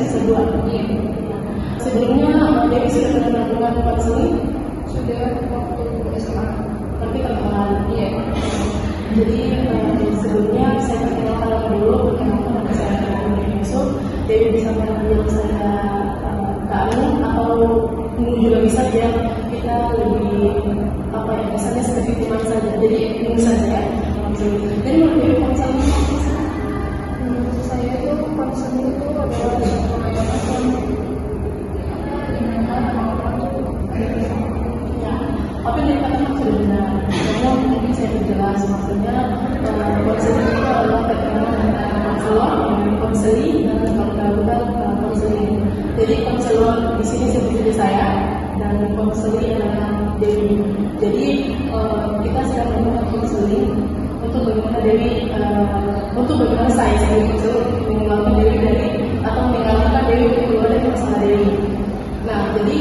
semester 2. Iya. Sebelumnya Dewi sudah pernah melakukan konseling? Sudah waktu SMA. Tapi kenal. Iya. Jadi sebelumnya saya perkenalkan dulu perkenalkan nama saya Dewi Yusuf. Dewi bisa memanggil saya Kak Anu atau Nu juga bisa ya. Kita lebih apa ya, kesannya seperti teman saja. Jadi Nu saja ya. Jadi menurut Dewi konseling apa sih? Menurut saya itu konseling itu adalah satu layanan dimana orang tuh ada bersama. Ya, apa yang dikatakan sudah benar. Namun mungkin saya perjelas maksudnya konseling itu adalah pertemuan antara konselor dengan konseli dan kalau konseling. Jadi konselor di sini seperti saya dan konseli adalah Dewi. Jadi kita sedang melakukan konseling untuk bagaimana Dewi, untuk bagaimana saya sebagai konselor mengeluarkan Dewi dari atau meninggalkan Dewi untuk keluar dari masalah Dewi. Nah, jadi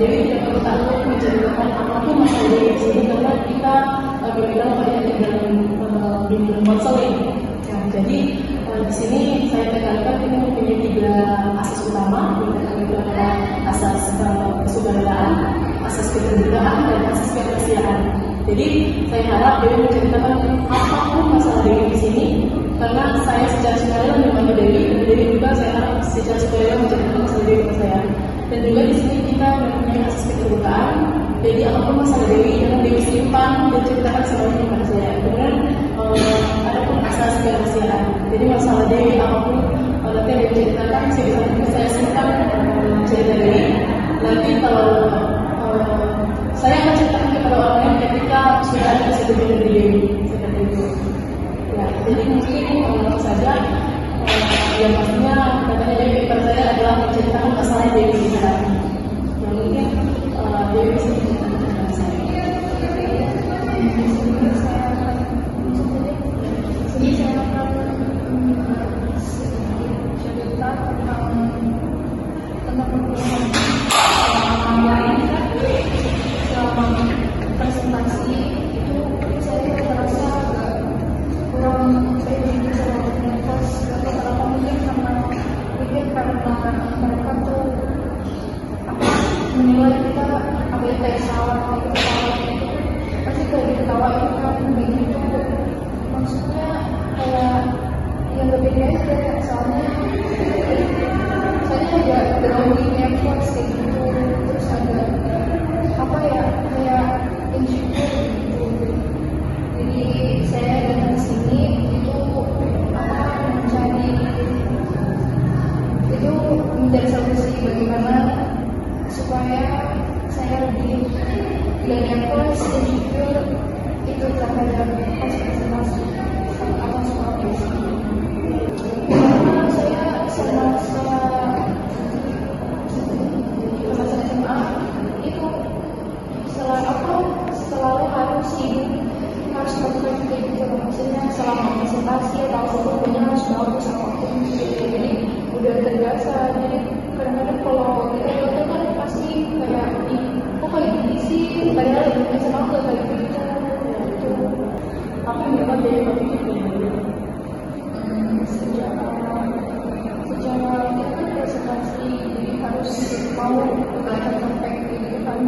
Dewi tidak perlu takut menceritakan apapun masalah Dewi di sini karena kita berbicara pada dalam bimbingan konseling. Nah, jadi di sini saya tekankan kita mempunyai 3 asas utama, yaitu adalah asas kesudaraan, asas keterbukaan, dan asas kemanusiaan. Jadi saya harap Dewi menceritakan apapun masalah Dewi di sini karena saya secara sukarela membantu Dewi, dan Dewi juga saya harap secara sukarela menceritakan masalah Dewi ke saya. Dan juga di sini kita mempunyai asas keterbukaan. Jadi apapun masalah Dewi yang Dewi simpan dan ceritakan semuanya kepada saya. Kemudian ada pun asas kemanusiaan. Jadi masalah Dewi apapun nanti yang Dewi ceritakan saya simpan cerita Dewi. Nanti kalau saya akan ceritakan kepada orang lain ketika sudah ada kesetujuan dari Dewi seperti itu. Ya, jadi mungkin saja yang pastinya katanya Dewi kepada saya adalah menceritakan masalah Dewi sekarang. Yang mungkin Dewi bisa menceritakan kepada saya. Jadi saya akan cerita tentang selama presentasi itu saya merasa agak kurang bisa komunikasi atau mungkin karena mereka tuh menilai kita ambil kayak salah itu pasti kalau diketawain kan begitu, maksudnya kayak yang lebih beda soalnya saya agak drawing effort kayak gitu, terus ada apa ya kayak insecure gitu. Jadi saya datang ke sini itu mencari solusi bagaimana supaya saya lebih plus insecure itu terhadap presentasi atau soal karena saya semasa SMA itu selalu harus melakukan kayak gitu, maksudnya selama presentasi atau apapun harus bagus apapun gitu. Jadi udah terbiasa. Jadi kadang-kadang kalau kita foto kan pasti kayak kok kayak gini sih, padahal SMA udah kayak gitu. Apa yang membuat Dewi begitu? Secara kita kan presentasi, jadi harus mau kelihatan perfect gitu kan.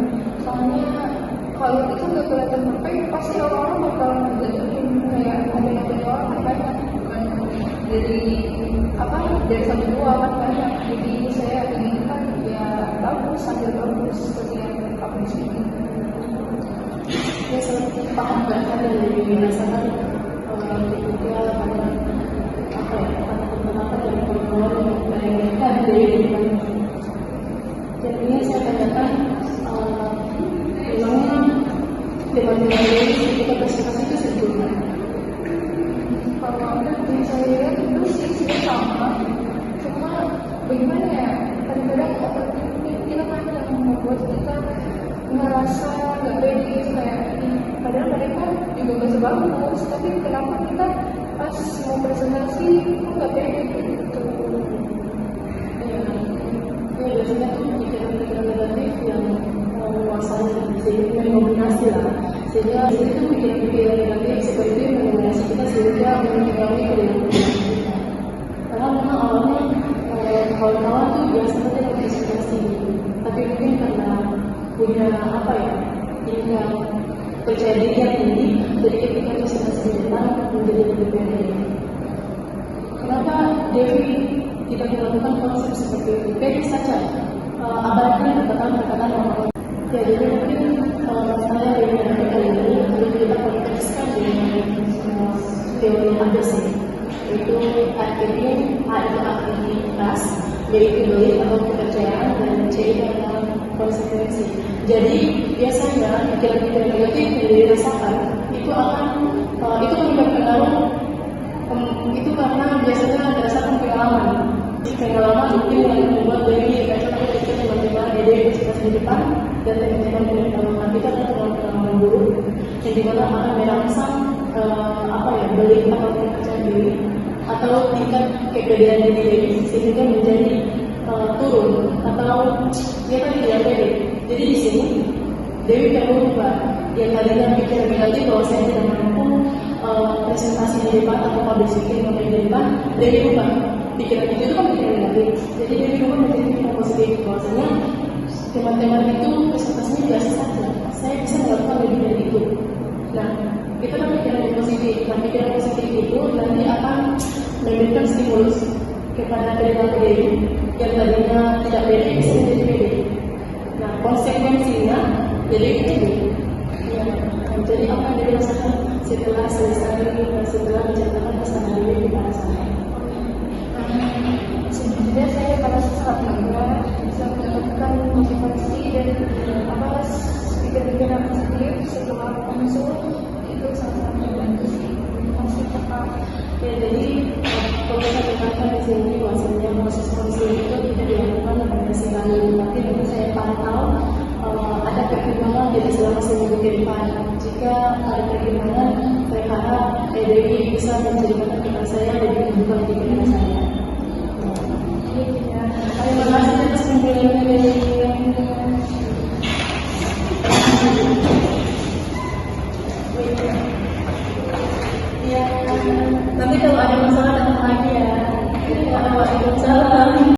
Soalnya kalau itu nggak kelihatan perfect, pasti orang-orang bakal ngejatuhin kayak ada yang punya orang kan banyak, bukan dari 1-2 kan banyak. Jadi saya ingin kan ya bagus, sambil bagus seperti yang aku di sini. Ya seperti paham kan yang Dewi rasakan ketika pada apa ya penerapan dari kurikulum yang mereka Dewi di depan. Jadinya saya tanyakan memangnya depan Dewi ketika presentasi itu sebelumnya. Kalau dari saya itu sih sama, cuma bagaimana ya, kadang-kadang overthinking kita kan yang membuat kita ngerasa nggak pede gitu, kayak padahal mereka juga nggak sebagus, tapi kenapa kita pas mau presentasi kok nggak pede gitu. Ya biasanya tuh pikiran-pikiran negatif yang menguasai, sehingga mendominasi lah. Sehingga itu pikiran-pikiran negatif seperti itu mendominasi kita sehingga mengalami keadaan kita. Karena memang awalnya kalau kawan-kawan tuh biasanya dia pakai inspirasi, tapi mungkin karena punya apa ya, punya percaya diri yang tinggi, jadi ketika presentasi di depan menjadi lebih pede. Kenapa Dewi tidak melakukan konsep seperti itu? Pede saja, abaikan perkataan-perkataan orang. Ya, jadi mungkin saya Dewi Nabi kali ini perlu kita kontekskan dengan teori Anderson, yaitu arketype, A itu aktivitas, B itu belief atau kepercayaan, dan C itu adalah konsekuensi. Jadi biasanya pikiran-pikiran negatif yang dirasakan itu akan itu berpengaruh, itu karena biasanya berdasarkan pengalaman. Pengalaman mungkin yang membuat Dewi kacau ketika teman-teman Dewi di depan dan teman-teman punya pengalaman kita adalah pengalaman buruk yang dimana akan merangsang apa ya, belief atau kepercayaan diri atau tingkat kepedean diri Dewi sehingga menjadi turun atau dia kan tidak pede. Jadi di sini Dewi perlu ubah yang tadinya pikiran negatif bahwa saya tidak mampu presentasi di depan atau public speaking di depan, Dewi ubah pikiran itu kan pikiran negatif. Jadi Dewi ubah menjadi pikiran positif bahwasanya teman-teman itu presentasinya biasa saja, saya bisa melakukan lebih dari itu. Nah, itu kan pikiran yang positif. Nah, pikiran positif itu nanti akan memberikan stimulus kepada perilaku Dewi yang tadinya tidak pede bisa menjadi pede. Nah, konsekuensinya jadi pede. Ya, jadi apa yang dirasakan setelah selesai setelah menceritakan pesan Dewi kepada saya? Sejujurnya saya pada saat bangga bisa mendapatkan motivasi dan pikiran positif setelah konsul, itu sangat membantu sih. Masih tetap Ya, jadi kalau saya katakan di sini bahwasanya proses konsul itu tidak dilakukan pada sekali, tapi tentu saya pantau ada perkembangan jadi selama seminggu ke depan. Jika ada perkembangan, saya harap Dewi bisa menjadikan pikiran saya lebih membuka pikiran saya. Terima kasih atas penjelasannya Dewi.